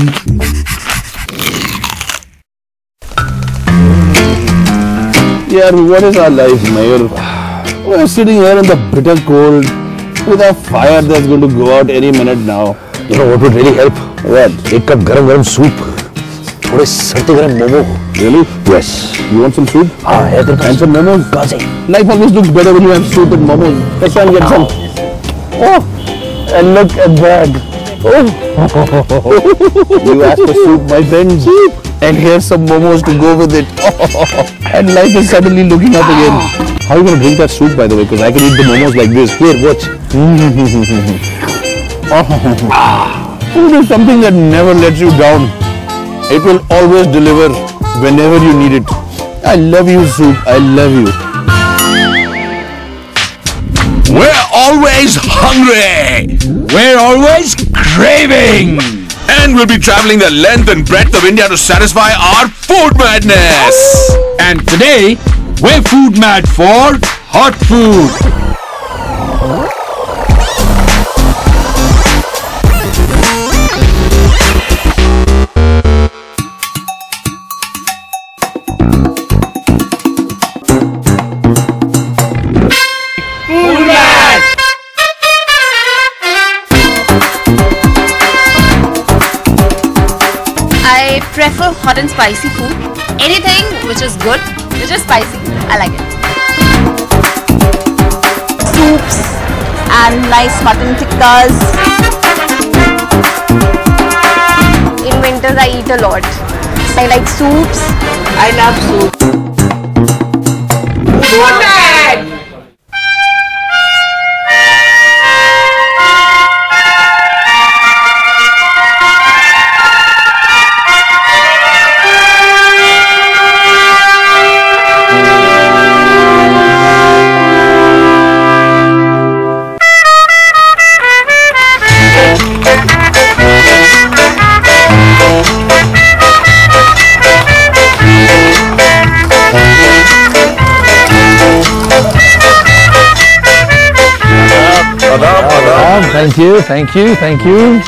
Yeah, what is our life, Mayur? We're sitting here in the bitter cold with a fire that's going to go out any minute now. You know what would really help? What? एक cup garam soup. थोड़े सर्दी गरम momo. Really? Yes. You want some soup? Yeah, and some momos? Cosier. Life always looks better when you have soup and momos. Let's try and get some. Oh, and look at that. Oh. You asked for soup, my friend. Soup. And here's some momos to go with it. And life is suddenly looking up again. How are you going to drink that soup, by the way? Because I can eat the momos like this. Here, watch. Food is something that never lets you down. It will always deliver whenever you need it. I love you, soup. I love you. We're always hungry. We're always craving. And we'll be traveling the length and breadth of India to satisfy our food madness. And today, we're food mad for hot food. I prefer hot and spicy food. Anything which is good, which is spicy, I like it. Soups and nice mutton tikkas. In winters I eat a lot. I like soups. I love soup. Food mad! Thank you, thank you, thank you.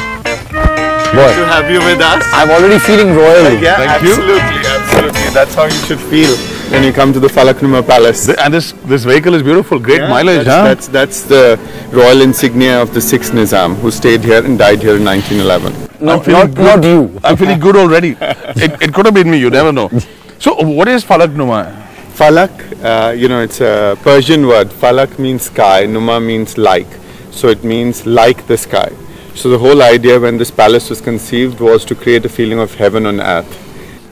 Good to have you with us. I'm already feeling royal. Yeah, thank absolutely, you. Absolutely. That's how you should feel when you come to the Falaknuma Palace. And this vehicle is beautiful, great mileage, that's the royal insignia of the 6th Nizam, who stayed here and died here in 1911. Not you. I'm feeling good already. It could have been me, you never know. So, what is Falaknuma? Falak, you know, it's a Persian word. Falak means sky, Numa means like. So it means like the sky. So the whole idea when this palace was conceived was to create a feeling of heaven on earth.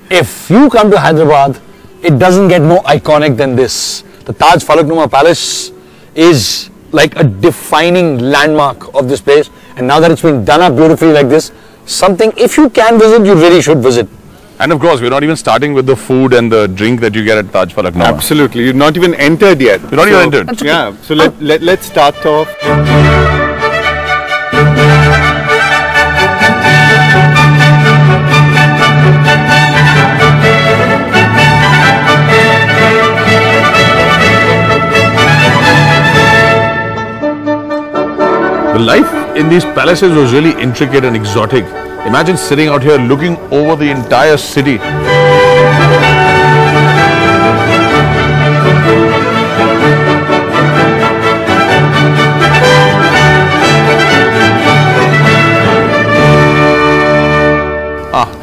If you come to Hyderabad, it doesn't get more iconic than this. The Taj Falaknuma Palace is like a defining landmark of this place. And now that it's been done up beautifully like this, something, if you can visit, you really should visit. And of course, we're not even starting with the food and the drink that you get at Taj Falaknuma. Absolutely. You've not even entered yet. You're not even entered. Okay. Yeah. So let's start off. The life in these palaces was really intricate and exotic. Imagine sitting out here looking over the entire city.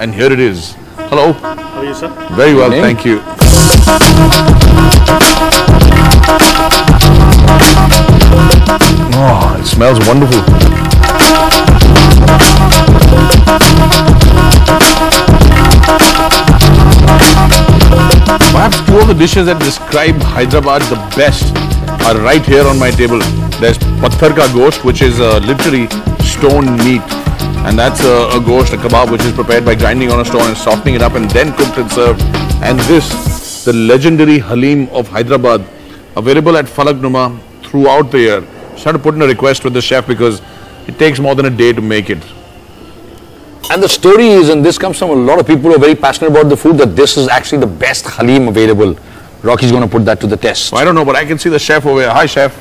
And here it is. Hello. How are you, sir? Very well, thank you. Oh, it smells wonderful. Perhaps two of the dishes that describe Hyderabad the best are right here on my table. There's patthar ka gosht, which is literally stone meat. And that's a gosht, a kebab, which is prepared by grinding on a stone and softening it up and then cooked and served. And this, the legendary halim of Hyderabad, available at Falaknuma throughout the year. So I had to put in a request with the chef because it takes more than a day to make it. And the story is, and this comes from a lot of people who are very passionate about the food, that this is actually the best halim available. Rocky's going to put that to the test. I don't know, but I can see the chef over here. Hi, chef.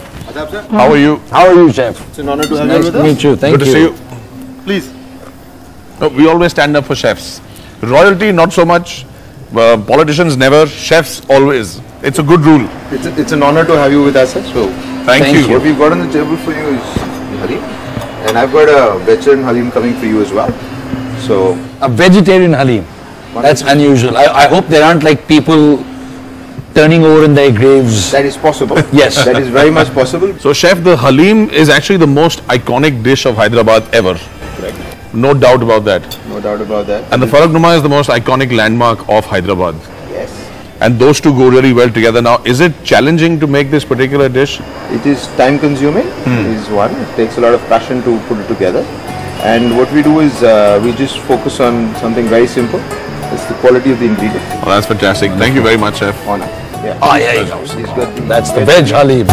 How are you? How are you, chef? It's an honor to have nice you with to us. meet you. Thank you. Good to see you. Please. No, we always stand up for chefs. Royalty, not so much. Politicians never. Chefs, always. It's a good rule. It's an honor to have you with us, sir. So, Thank you. what we've got on the table for you is halim. And I've got a vegetarian halim coming for you as well. So, A vegetarian halim. That's unusual. I hope there aren't like people turning over in their graves. that is possible. Yes. That is very much possible. So, chef, the halim is actually the most iconic dish of Hyderabad ever. Correct. No doubt about that. No doubt about that. And the Falaknuma is the most iconic landmark of Hyderabad. Yes. And those two go really well together. Now, is it challenging to make this particular dish? It is time consuming, is one. It takes a lot of passion to put it together. And what we do is we just focus on something very simple. It's the quality of the ingredient. Oh, that's fantastic. Thank you very much, chef. Honor. Yeah. Ah, yeah, you go. He's got the That's the veg halim.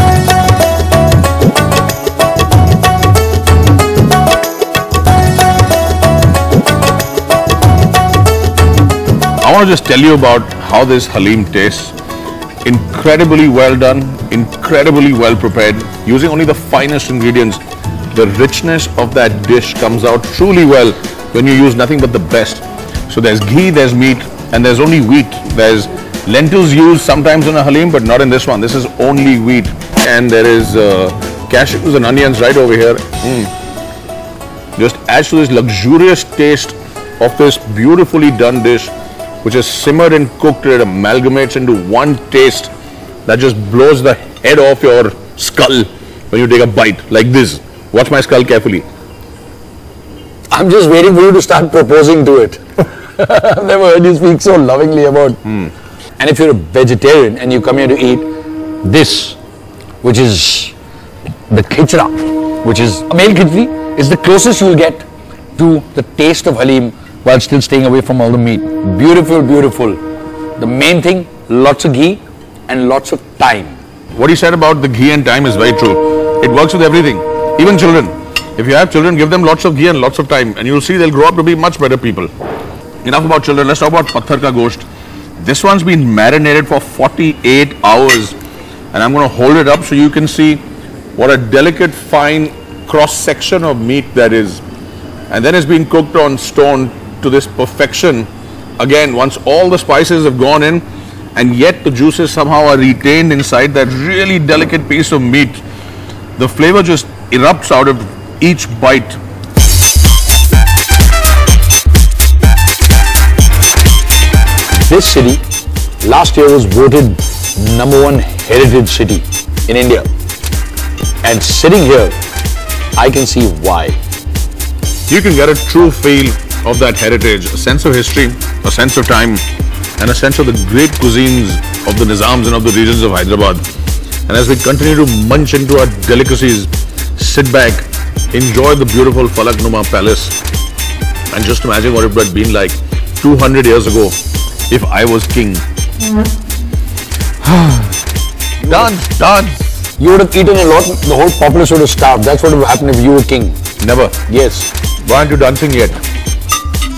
I want to just tell you about how this halim tastes. Incredibly well done, incredibly well prepared, using only the finest ingredients. The richness of that dish comes out truly well when you use nothing but the best. So there's ghee, there's meat, and there's only wheat. There's lentils used sometimes in a halim, but not in this one. This is only wheat. And there is cashews and onions right over here. Just adds to this luxurious taste of this beautifully done dish, which is simmered and cooked. It amalgamates into one taste that just blows the head off your skull when you take a bite like this. Watch my skull carefully. I'm just waiting for you to start proposing to it. I've never heard you speak so lovingly about. And if you're a vegetarian and you come here to eat this, which is the khichda, which is a male khichdi, is the closest you'll get to the taste of halim while still staying away from all the meat. Beautiful, beautiful. The main thing, lots of ghee and lots of thyme. What he said about the ghee and thyme is very true. It works with everything, even children. If you have children, give them lots of ghee and lots of thyme, and you'll see they'll grow up to be much better people. Enough about children, let's talk about patthar ka gosht. This one's been marinated for 48 hours, and I'm going to hold it up so you can see what a delicate, fine cross-section of meat that is. And then it's been cooked on stone to this perfection. Again, once all the spices have gone in, and yet the juices somehow are retained inside that really delicate piece of meat. The flavor just erupts out of each bite. This city last year was voted #1 heritage city in India. And sitting here, I can see why. You can get a true feel of that heritage, a sense of history, a sense of time, and a sense of the great cuisines of the Nizams and of the regions of Hyderabad. And as we continue to munch into our delicacies, sit back, enjoy the beautiful Falaknuma Palace, and just imagine what it would have been like 200 years ago if I was king. Dance, dance. You would have eaten a lot, the whole populace would have starved. That's what would happen if you were king. Never. Yes. Why aren't you dancing yet?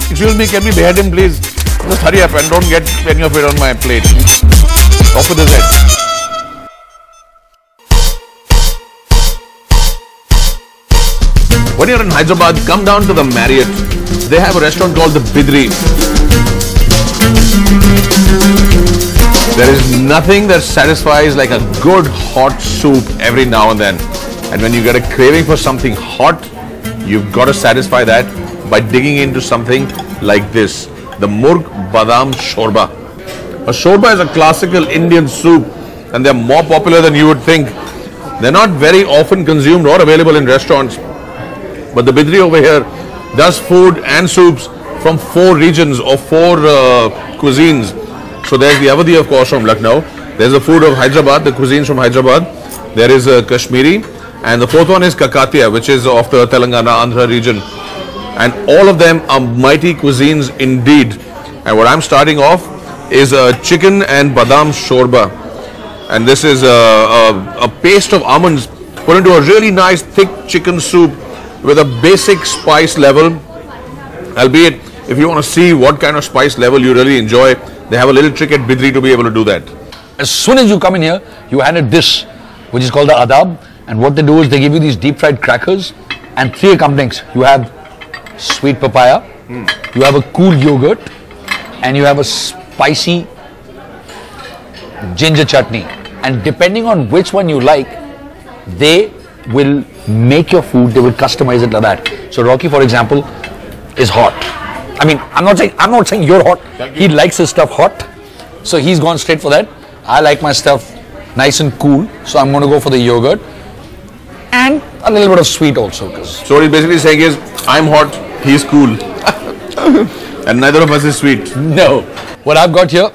Excuse me, can we behead him, please? Just hurry up and don't get any of it on my plate. Off with his head. When you're in Hyderabad, come down to the Marriott. They have a restaurant called the Bidri. There is nothing that satisfies like a good hot soup every now and then. And when you get a craving for something hot, you've got to satisfy that by digging into something like this, the Murg Badam Shorba. A shorba is a classical Indian soup, and they're more popular than you would think. They're not very often consumed or available in restaurants. But the Bidri over here does food and soups from 4 regions or 4 cuisines. So there's the Avadi, of course, from Lucknow. There's the food of Hyderabad, the cuisines from Hyderabad. There is Kashmiri. And the 4th one is Kakatiya, which is of the Telangana, Andhra region. And all of them are mighty cuisines indeed. And what I'm starting off is a chicken and badam shorba. And this is a paste of almonds put into a really nice thick chicken soup with a basic spice level. Albeit, if you want to see what kind of spice level you really enjoy, they have a little trick at Bidri to be able to do that. As soon as you come in here, you hand a dish which is called the adab. And what they do is they give you these deep fried crackers and 3 accompaniments. You have sweet papaya, you have a cool yogurt, and you have a spicy ginger chutney. And depending on which one you like, they will make your food, they will customize it like that. So Rocky, for example, is hot. I mean, I'm not saying you're hot. He likes his stuff hot. So he's gone straight for that. I like my stuff nice and cool. So I'm going to go for the yogurt. And a little bit of sweet also. So what he's basically saying is, I'm hot, he's cool. And neither of us is sweet. No. What I've got here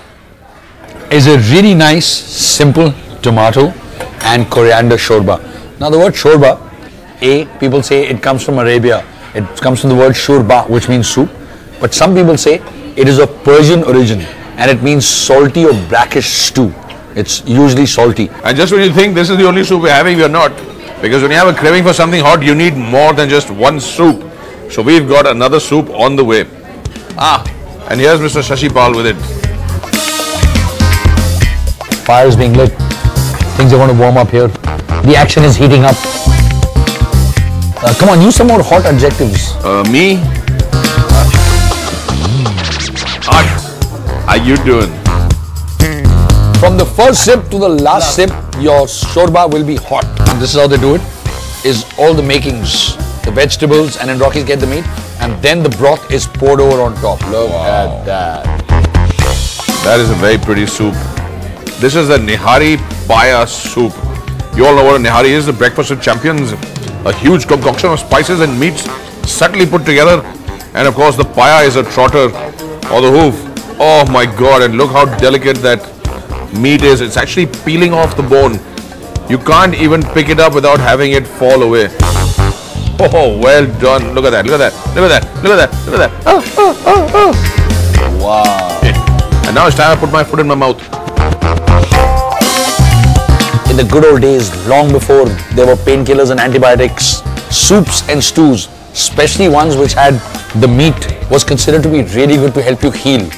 is a really nice, simple tomato and coriander shorba. Now the word shorba, people say it comes from Arabia. It comes from the word shurba, which means soup. But some people say it is of Persian origin and it means salty or brackish stew. It's usually salty. And just when you think this is the only soup we're having, we're not. Because when you have a craving for something hot, you need more than just one soup. So we've got another soup on the way. And here's Mr. Shashi Pal with it. Fire is being lit. Things are going to warm up here. The action is heating up. Come on, use some more hot adjectives. Me? Hot. How you doing? From the first sip to the last sip, your shorba will be hot. And this is how they do it, is all the makings, the vegetables, and then Rockies get the meat, and then the broth is poured over on top. Look at that. That is a very pretty soup. This is the Nihari Paya soup. You all know what a Nihari is, the breakfast of champions. A huge concoction of spices and meats subtly put together. And of course the Paya is a trotter or the hoof. Oh my God, and look how delicate that meat is. It's actually peeling off the bone. You can't even pick it up without having it fall away. Oh, well done. Look at that, look at that, look at that, look at that, look at that. Oh. Wow. And now it's time I put my foot in my mouth. In the good old days, long before there were painkillers and antibiotics, soups and stews, especially ones which had the meat, was considered to be really good to help you heal.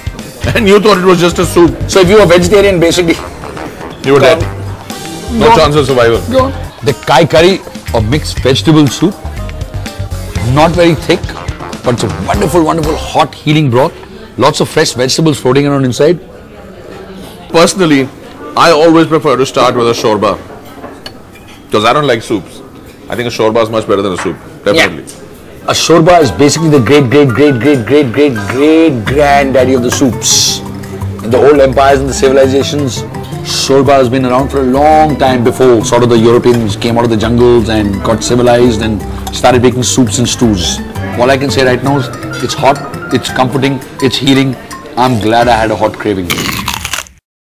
And you thought it was just a soup. So if you were vegetarian, basically, you were dead. No chance of survival. The Kai curry or mixed vegetable soup, not very thick, but it's a wonderful, wonderful hot healing broth. Lots of fresh vegetables floating around inside. Personally, I always prefer to start with a shorba. Because I don't like soups. I think a shorba is much better than a soup. Definitely. Yeah. A shorba is basically the great granddaddy of the soups. In the old empires and the civilizations, shorba has been around for a long time before sort of the Europeans came out of the jungles and got civilized and started making soups and stews. All I can say right now is it's hot, it's comforting, it's healing. I'm glad I had a hot craving.